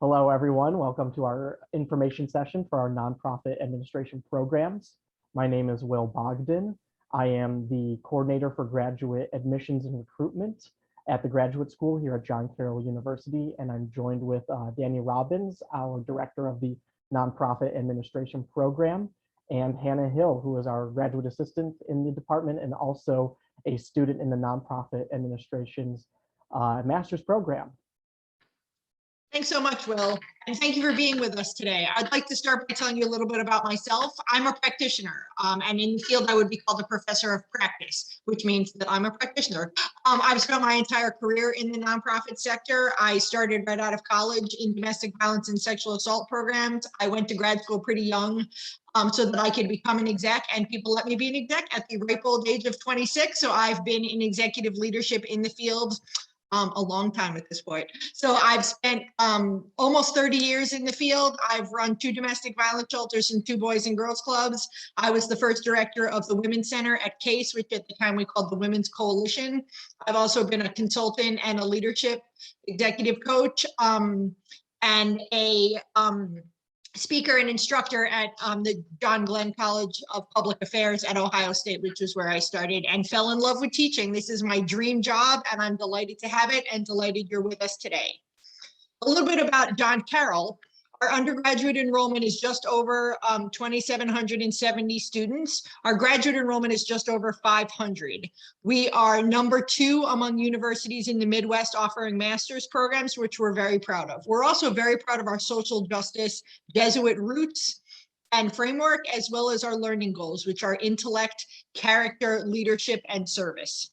Hello, everyone. Welcome to our information session for our nonprofit administration programs. My name is Will Bogdan. I am the coordinator for graduate admissions and recruitment at the graduate school here at John Carroll University, and I'm joined with Danny Robbins, our director of the nonprofit administration program, and Hannah Hill, who is our graduate assistant in the department and also a student in the nonprofit administration's master's program. Thanks so much, Will, and thank you for being with us today. I'd like to start by telling you a little bit about myself. I'm a practitioner, and in the field I would be called a professor of practice, which means that I'm a practitioner. I've spent my entire career in the nonprofit sector. I started right out of college in domestic violence and sexual assault programs. I went to grad school pretty young, so that I could become an exec, and people let me be an exec at the ripe old age of 26. So I've been in executive leadership in the field a long time at this point. So I've spent almost 30 years in the field. I've run 2 domestic violence shelters and 2 boys and girls clubs. I was the first director of the Women's Center at CASE, which at the time we called the Women's Coalition. I've also been a consultant and a leadership executive coach and a speaker and instructor at the John Glenn College of Public Affairs at Ohio State, which is where I started and fell in love with teaching. This is my dream job, and I'm delighted to have it and delighted you're with us today. A little bit about John Carroll. Our undergraduate enrollment is just over 2,770 students. Our graduate enrollment is just over 500. We are #2 among universities in the Midwest offering master's programs, which we're very proud of. We're also very proud of our social justice Jesuit roots and framework, as well as our learning goals, which are intellect, character, leadership, and service.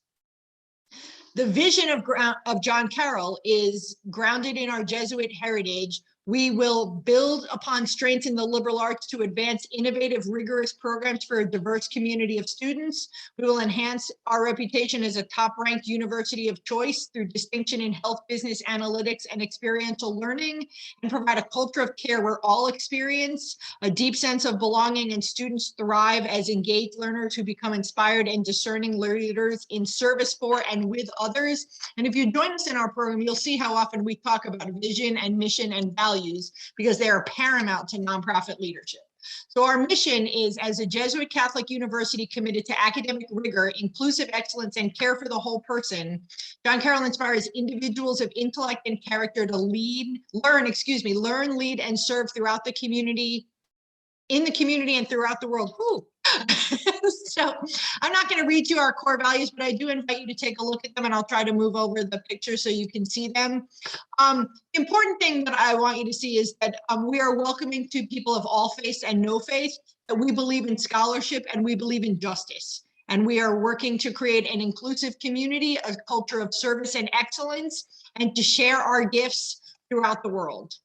The vision of John Carroll is grounded in our Jesuit heritage. We will build upon strengths in the liberal arts to advance innovative, rigorous programs for a diverse community of students. We will enhance our reputation as a top-ranked university of choice through distinction in health, business, analytics, and experiential learning, and provide a culture of care where all experience a deep sense of belonging and students thrive as engaged learners who become inspired and discerning leaders in service for and with others. And if you join us in our program, you'll see how often we talk about vision and mission and values, because they are paramount to nonprofit leadership. So our mission is, as a Jesuit Catholic university committed to academic rigor, inclusive excellence, and care for the whole person, John Carroll inspires individuals of intellect and character to learn, lead, and serve throughout the community, in the community and throughout the world. So I'm not going to read you our core values, but I do invite you to take a look at them, and I'll try to move over the picture so you can see them. The important thing that I want you to see is that we are welcoming to people of all faiths and no faith, that we believe in scholarship and we believe in justice. And we are working to create an inclusive community, a culture of service and excellence, and to share our gifts throughout the world.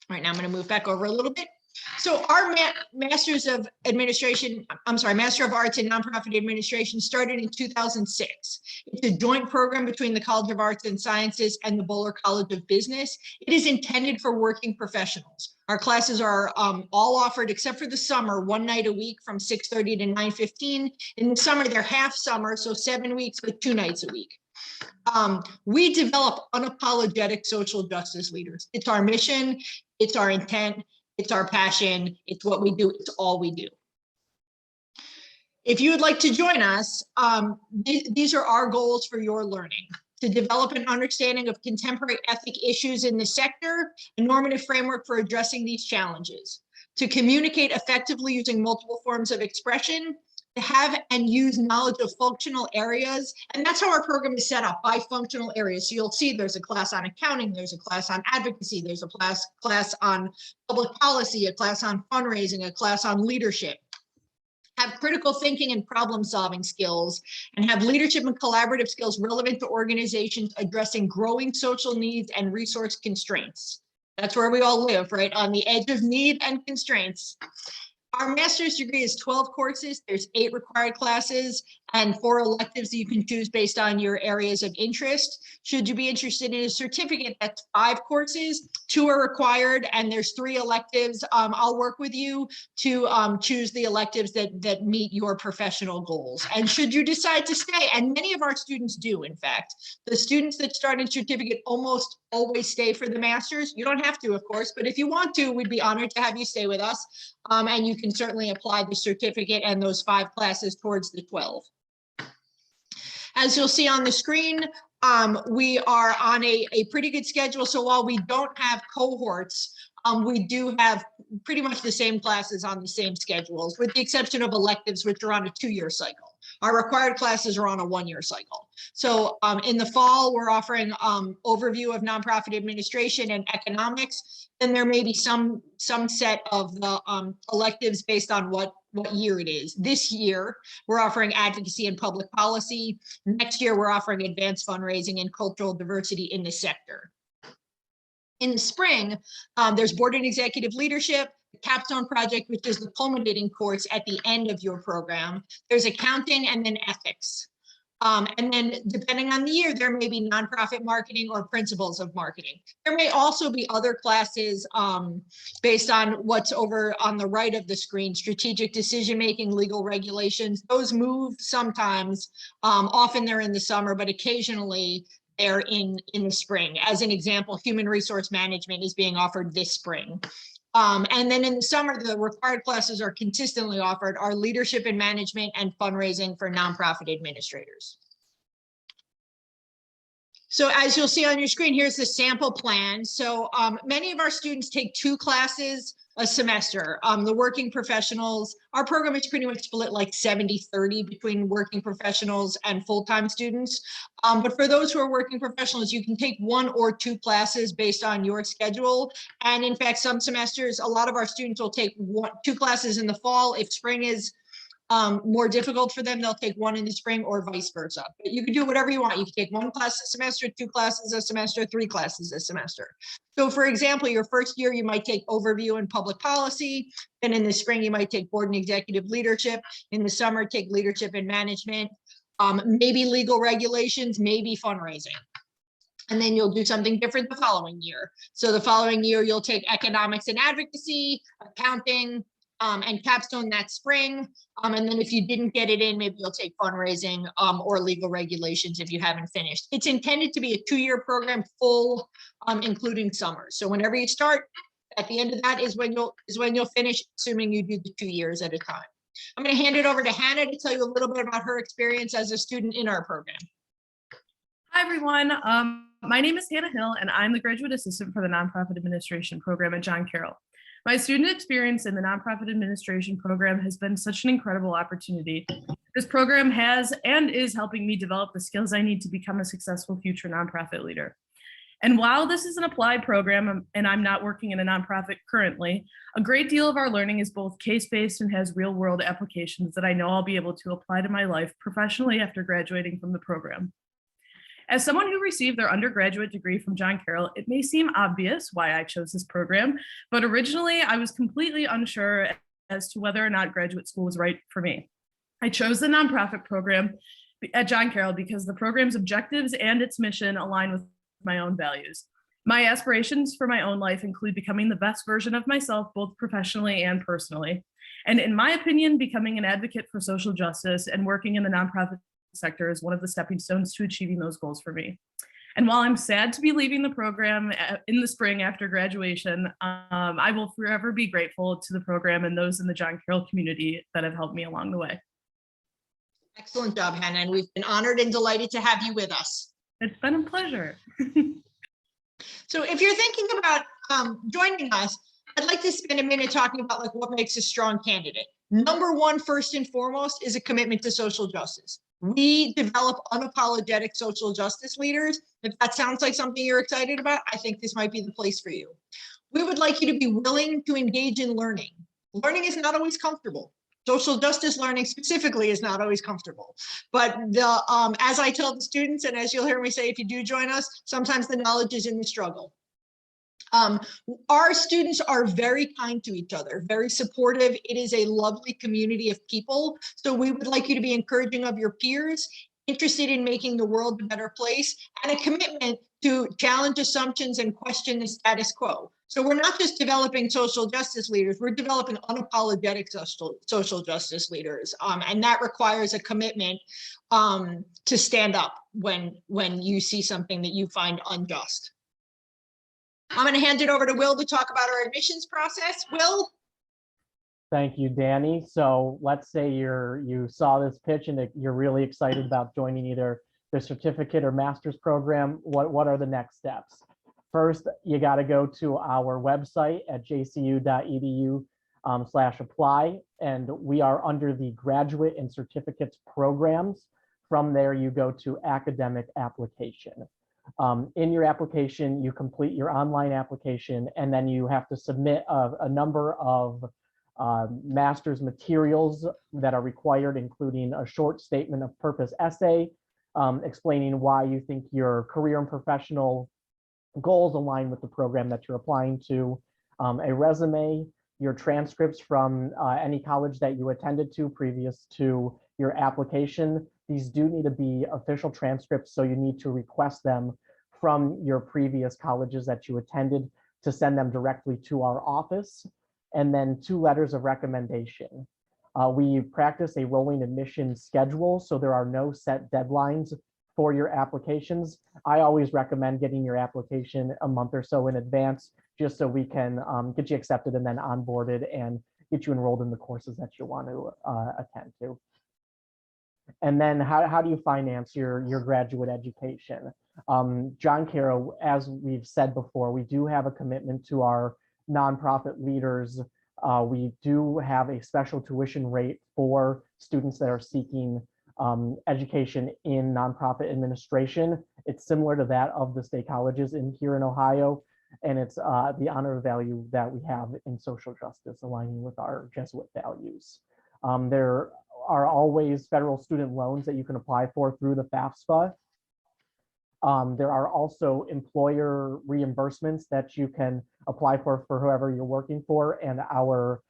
All right, now I'm going to move back over a little bit. So our Master of Arts in Nonprofit Administration started in 2006. It's a joint program between the College of Arts and Sciences and the Bowler College of Business. It is intended for working professionals. Our classes are all offered, except for the summer, 1 night a week from 6:30 to 9:15. In the summer, they're half summer, so 7 weeks with 2 nights a week. We develop unapologetic social justice leaders. It's our mission, it's our intent, it's our passion, it's what we do, it's all we do. If you would like to join us, these are our goals for your learning: to develop an understanding of contemporary ethic issues in the sector, a normative framework for addressing these challenges, to communicate effectively using multiple forms of expression, to have and use knowledge of functional areas. And that's how our program is set up, by functional areas. So you'll see there's a class on accounting, there's a class on advocacy, there's a class on public policy, a class on fundraising, a class on leadership. Have critical thinking and problem-solving skills, and have leadership and collaborative skills relevant to organizations addressing growing social needs and resource constraints. That's where we all live, right? On the edge of need and constraints. Our master's degree is 12 courses. There's 8 required classes and 4 electives that you can choose based on your areas of interest. Should you be interested in a certificate, that's 5 courses, 2 are required, and there's 3 electives. I'll work with you to choose the electives that meet your professional goals. And should you decide to stay, and many of our students do, in fact, the students that start in certificate almost always stay for the master's. You don't have to, of course, but if you want to, we'd be honored to have you stay with us. And you can certainly apply the certificate and those 5 classes towards the 12. As you'll see on the screen, we are on a pretty good schedule. So while we don't have cohorts, we do have pretty much the same classes on the same schedules, with the exception of electives, which are on a 2-year cycle. Our required classes are on a 1-year cycle. So in the fall, we're offering overview of nonprofit administration and economics. Then there may be some set of the electives based on what year it is. This year, we're offering advocacy and public policy. Next year, we're offering advanced fundraising and cultural diversity in the sector. In the spring, there's board and executive leadership, the capstone project, which is the culminating course at the end of your program. There's accounting and then ethics. And then depending on the year, there may be nonprofit marketing or principles of marketing. There may also be other classes based on what's over on the right of the screen: strategic decision-making, legal regulations. Those move sometimes. Often they're in the summer, but occasionally they're in the spring. As an example, human resource management is being offered this spring. And then in the summer, the required classes are consistently offered are leadership and management and fundraising for nonprofit administrators. So as you'll see on your screen, here's the sample plan. So many of our students take 2 classes a semester. The working professionals, our program is pretty much split like 70-30 between working professionals and full-time students. But for those who are working professionals, you can take 1 or 2 classes based on your schedule. And in fact, some semesters, a lot of our students will take 2 classes in the fall. If spring is more difficult for them, they'll take 1 in the spring, or vice versa. But you can do whatever you want. You can take 1 class a semester, 2 classes a semester, 3 classes a semester. So for example, your first year, you might take overview and public policy. Then in the spring, you might take board and executive leadership. In the summer, take leadership and management, maybe legal regulations, maybe fundraising. And then you'll do something different the following year. So the following year, you'll take economics and advocacy, accounting, and capstone that spring. And then if you didn't get it in, maybe you'll take fundraising or legal regulations if you haven't finished. It's intended to be a 2-year program, full, including summer. So whenever you start, at the end of that is when you'll finish, assuming you do the 2 years at a time. I'm going to hand it over to Hannah to tell you a little bit about her experience as a student in our program. Hi, everyone. My name is Hannah Hill, and I'm the graduate assistant for the nonprofit administration program at John Carroll. My student experience in the nonprofit administration program has been such an incredible opportunity. This program has and is helping me develop the skills I need to become a successful future nonprofit leader. And while this is an applied program and I'm not working in a nonprofit currently, a great deal of our learning is both case-based and has real-world applications that I know I'll be able to apply to my life professionally after graduating from the program. As someone who received their undergraduate degree from John Carroll, it may seem obvious why I chose this program, but originally I was completely unsure as to whether or not graduate school was right for me. I chose the nonprofit program at John Carroll because the program's objectives and its mission align with my own values. My aspirations for my own life include becoming the best version of myself, both professionally and personally. And in my opinion, becoming an advocate for social justice and working in the nonprofit sector is one of the stepping stones to achieving those goals for me. And while I'm sad to be leaving the program in the spring after graduation, I will forever be grateful to the program and those in the John Carroll community that have helped me along the way. Excellent job, Hannah, and we've been honored and delighted to have you with us. It's been a pleasure. So if you're thinking about joining us, I'd like to spend a minute talking about like what makes a strong candidate. Number one, first and foremost, is a commitment to social justice. We develop unapologetic social justice leaders. If that sounds like something you're excited about, I think this might be the place for you. We would like you to be willing to engage in learning. Learning is not always comfortable. Social justice learning specifically is not always comfortable. But as I tell the students, and as you'll hear me say if you do join us, sometimes the knowledge is in the struggle. Our students are very kind to each other, very supportive. It is a lovely community of people. So we would like you to be encouraging of your peers, interested in making the world a better place, and a commitment to challenge assumptions and question the status quo. So we're not just developing social justice leaders, we're developing unapologetic social justice leaders. And that requires a commitment to stand up when you see something that you find unjust. I'm going to hand it over to Will to talk about our admissions process. Will? Thank you, Danny. So let's say you saw this pitch and you're really excited about joining either the certificate or master's program. What are the next steps? First, you got to go to our website at jcu.edu/apply, and we are under the graduate and certificates programs. From there, you go to academic application. In your application, you complete your online application, and then you have to submit a number of master's materials that are required, including a short statement of purpose essay, explaining why you think your career and professional goals align with the program that you're applying to, a resume, your transcripts from any college that you attended to previous to your application. These do need to be official transcripts, so you need to request them from your previous colleges that you attended to send them directly to our office, and then 2 letters of recommendation. We practice a rolling admission schedule, so there are no set deadlines for your applications. I always recommend getting your application a month or so in advance, just so we can get you accepted and then onboarded and get you enrolled in the courses that you want to attend to. And then how do you finance your graduate education? John Carroll, as we've said before, we do have a commitment to our nonprofit leaders. We do have a special tuition rate for students that are seeking education in nonprofit administration. It's similar to that of the state colleges here in Ohio, and it's the honor value that we have in social justice, aligning with our Jesuit values. There are always federal student loans that you can apply for through the FAFSA. There are also employer reimbursements that you can apply for whoever you're working for, and our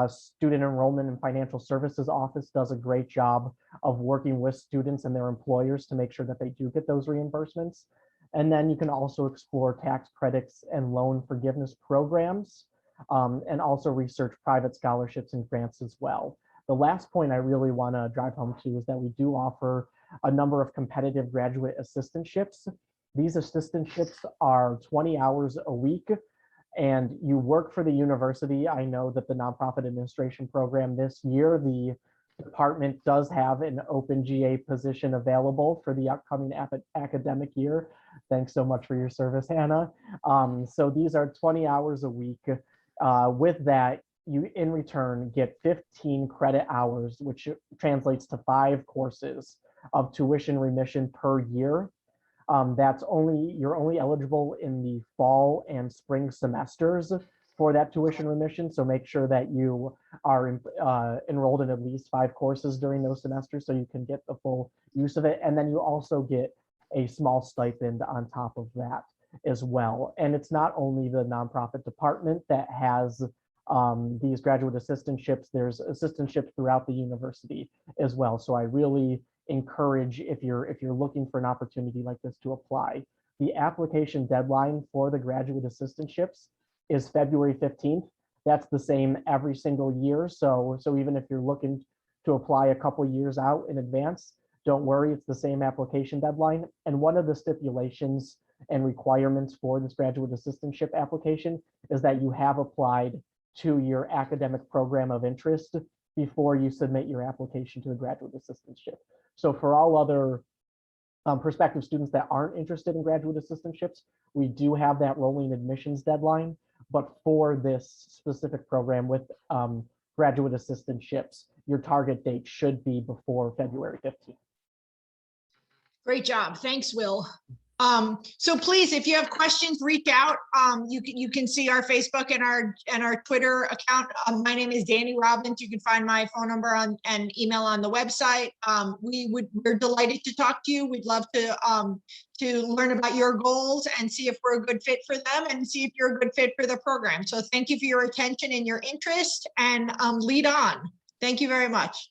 Student Enrollment and Financial Services Office does a great job of working with students and their employers to make sure that they do get those reimbursements. And then you can also explore tax credits and loan forgiveness programs, and also research private scholarships and grants as well. The last point I really want to drive home to is that we do offer a number of competitive graduate assistantships. These assistantships are 20 hours a week, and you work for the university. I know that the nonprofit administration program this year, the department does have an open GA position available for the upcoming academic year. Thanks so much for your service, Hannah. So these are 20 hours a week. With that, you in return get 15 credit hours, which translates to 5 courses of tuition remission per year. You're only eligible in the fall and spring semesters for that tuition remission. So make sure that you are enrolled in at least 5 courses during those semesters so you can get the full use of it. And then you also get a small stipend on top of that as well. And it's not only the nonprofit department that has these graduate assistantships, there's assistantships throughout the university as well. So I really encourage, if you're looking for an opportunity like this, to apply. The application deadline for the graduate assistantships is February 15th. That's the same every single year. So even if you're looking to apply a couple years out in advance, don't worry, it's the same application deadline. And one of the stipulations and requirements for this graduate assistantship application is that you have applied to your academic program of interest before you submit your application to the graduate assistantship. So for all other prospective students that aren't interested in graduate assistantships, we do have that rolling admissions deadline. But for this specific program with graduate assistantships, your target date should be before February 15th. Great job. Thanks, Will. So please, if you have questions, reach out. You can see our Facebook and our Twitter account. My name is Danny Robbins. You can find my phone number and email on the website. We're delighted to talk to you. We'd love to learn about your goals and see if we're a good fit for them and see if you're a good fit for the program. So thank you for your attention and your interest, and lead on. Thank you very much.